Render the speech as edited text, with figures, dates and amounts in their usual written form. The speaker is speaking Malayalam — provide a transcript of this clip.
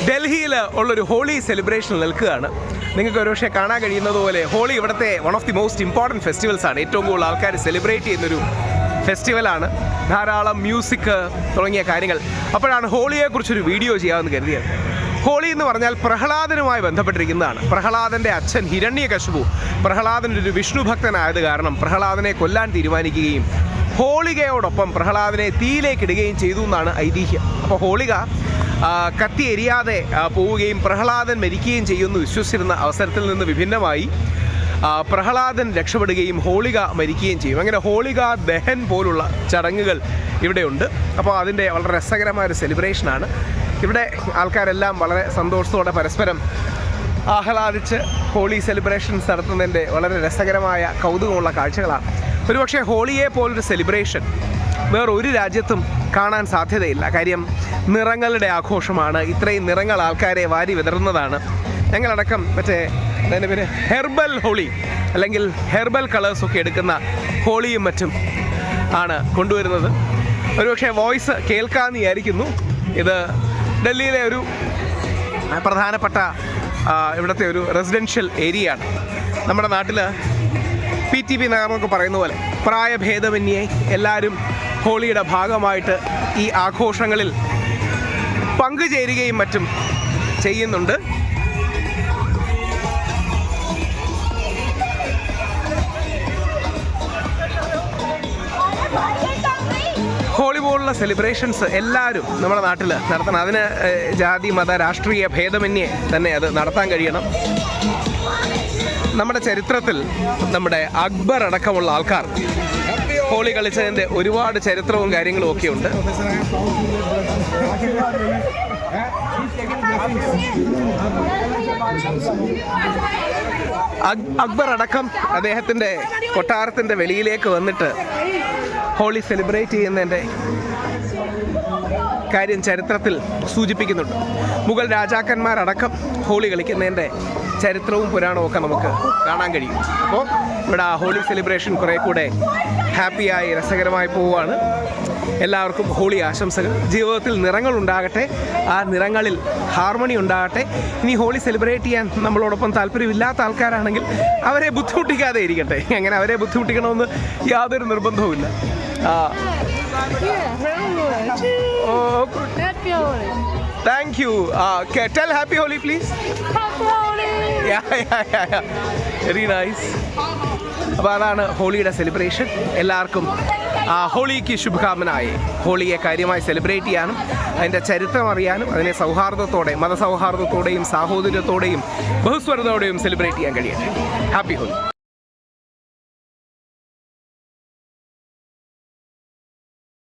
ഡൽഹിയിൽ ഉള്ളൊരു ഹോളി സെലിബ്രേഷൻ നിൽക്കുകയാണ്. നിങ്ങൾക്ക് ഒരു പക്ഷേ കാണാൻ കഴിയുന്നത് പോലെ ഹോളി ഇവിടുത്തെ one of the most important ഫെസ്റ്റിവൽസാണ്. ഏറ്റവും കൂടുതൽ ആൾക്കാർ സെലിബ്രേറ്റ് ചെയ്യുന്നൊരു ഫെസ്റ്റിവലാണ്. ധാരാളം മ്യൂസിക് തുടങ്ങിയ കാര്യങ്ങൾ. അപ്പോഴാണ് ഹോളിയെക്കുറിച്ചൊരു വീഡിയോ ചെയ്യാമെന്ന് കരുതിയത്. ഹോളി എന്ന് പറഞ്ഞാൽ പ്രഹ്ലാദനുമായി ബന്ധപ്പെട്ടിരിക്കുന്നതാണ്. പ്രഹ്ലാദൻ്റെ അച്ഛൻ ഹിരണ്യകശിപു പ്രഹ്ലാദൻ്റെ ഒരു വിഷ്ണു ഭക്തനായത് കാരണം പ്രഹ്ലാദനെ കൊല്ലാൻ തീരുമാനിക്കുകയും ഹോളികയോടൊപ്പം പ്രഹ്ലാദനെ തീയിലേക്കിടുകയും ചെയ്തു എന്നാണ് ഐതിഹ്യം. അപ്പോൾ ഹോളിക കത്തി എരിയാതെ പോവുകയും പ്രഹ്ലാദൻ മരിക്കുകയും ചെയ്യുമെന്ന് വിശ്വസിച്ചിരുന്ന അവസരത്തിൽ നിന്ന് വിഭിന്നമായി പ്രഹ്ലാദൻ രക്ഷപ്പെടുകയും ഹോളിക മരിക്കുകയും ചെയ്യും. അങ്ങനെ ഹോളിക ദഹൻ പോലുള്ള ചടങ്ങുകൾ ഇവിടെയുണ്ട്. അപ്പോൾ അതിൻ്റെ വളരെ രസകരമായൊരു സെലിബ്രേഷനാണ്. ഇവിടെ ആൾക്കാരെല്ലാം വളരെ സന്തോഷത്തോടെ പരസ്പരം ആഹ്ലാദിച്ച് ഹോളി സെലിബ്രേഷൻസ് നടത്തുന്നതിൻ്റെ വളരെ രസകരമായ കൗതുകമുള്ള കാഴ്ചകളാണ്. ഒരുപക്ഷെ ഹോളിയെ പോലൊരു സെലിബ്രേഷൻ വേറൊരു രാജ്യത്തും കാണാൻ സാധ്യതയില്ല. കാര്യം നിറങ്ങളുടെ ആഘോഷമാണ്. ഇത്രയും നിറങ്ങൾ ആൾക്കാരെ വാരി വിതറുന്നതാണ്. ഞങ്ങളടക്കം മറ്റേ അതിൻ്റെ പേര് ഹെർബൽ ഹോളി അല്ലെങ്കിൽ ഹെർബൽ കളേഴ്സൊക്കെ എടുക്കുന്ന ഹോളിയും മറ്റും ആണ് കൊണ്ടുവരുന്നത്. ഒരുപക്ഷെ വോയിസ് കേൾക്കാമെന്ന് വിചാരിക്കുന്നു. ഇത് ഡൽഹിയിലെ ഒരു പ്രധാനപ്പെട്ട ഇവിടുത്തെ ഒരു റെസിഡൻഷ്യൽ ഏരിയ ആണ്. നമ്മുടെ നാട്ടിൽ PTP നഗർ പറയുന്ന പോലെ പ്രായഭേദമന്യേ എല്ലാവരും ഹോളിയുടെ ഭാഗമായിട്ട് ഈ ആഘോഷങ്ങളിൽ പങ്കുചേരുകയും മറ്റും ചെയ്യുന്നുണ്ട്. ഹോളി പോലുള്ള സെലിബ്രേഷൻസ് എല്ലാവരും നമ്മുടെ നാട്ടിൽ നടത്തണം. അതിന് ജാതി മത രാഷ്ട്രീയ ഭേദമന്യേ തന്നെ അത് നടത്താൻ കഴിയണം. നമ്മുടെ ചരിത്രത്തിൽ നമ്മുടെ അക്ബർ അടക്കമുള്ള ആൾക്കാർ ഹോളി കളിച്ചതിൻ്റെ ഒരുപാട് ചരിത്രവും കാര്യങ്ങളും ഒക്കെ ഉണ്ട്. അക്ബർ അടക്കം അദ്ദേഹത്തിൻ്റെ കൊട്ടാരത്തിൻ്റെ വെളിയിലേക്ക് വന്നിട്ട് ഹോളി സെലിബ്രേറ്റ് ചെയ്യുന്നതിൻ്റെ കാര്യം ചരിത്രത്തിൽ സൂചിപ്പിക്കുന്നുണ്ട്. മുഗൾ രാജാക്കന്മാരടക്കം ഹോളി കളിക്കുന്നതിൻ്റെ ചരിത്രവും പുരാണവും ഒക്കെ നമുക്ക് കാണാൻ കഴിയും. അപ്പോൾ ഇവിടെ ആ ഹോളി സെലിബ്രേഷൻ കുറേ കൂടെ ഹാപ്പിയായി രസകരമായി പോവുകയാണ്. എല്ലാവർക്കും ഹോളി ആശംസകൾ. ജീവിതത്തിൽ നിറങ്ങളുണ്ടാകട്ടെ, ആ നിറങ്ങളിൽ ഹാർമണി ഉണ്ടാകട്ടെ. ഇനി ഹോളി സെലിബ്രേറ്റ് ചെയ്യാൻ നമ്മളോടൊപ്പം താല്പര്യമില്ലാത്ത ആൾക്കാരാണെങ്കിൽ അവരെ ബുദ്ധിമുട്ടിക്കാതെ ഇരിക്കട്ടെ. അങ്ങനെ അവരെ ബുദ്ധിമുട്ടിക്കണമെന്ന് യാതൊരു നിർബന്ധവുമില്ല. Thank you. Tell Happy Holi, please. Happy Holi. Yeah. Very nice. അപ്പോൾ അതാണ് ഹോളിയുടെ സെലിബ്രേഷൻ. എല്ലാവർക്കും ഹോളിക്ക് ശുഭകാമനായി. ഹോളിയെ കാര്യമായി സെലിബ്രേറ്റ് ചെയ്യാനും അതിൻ്റെ ചരിത്രം അറിയാനും അതിനെ സൗഹാർദ്ദത്തോടെ മതസൗഹാർദ്ദത്തോടെയും സാഹോദര്യത്തോടെയും ബഹുസ്വരതയോടെയും സെലിബ്രേറ്റ് ചെയ്യാൻ കഴിയട്ടെ. Happy holy.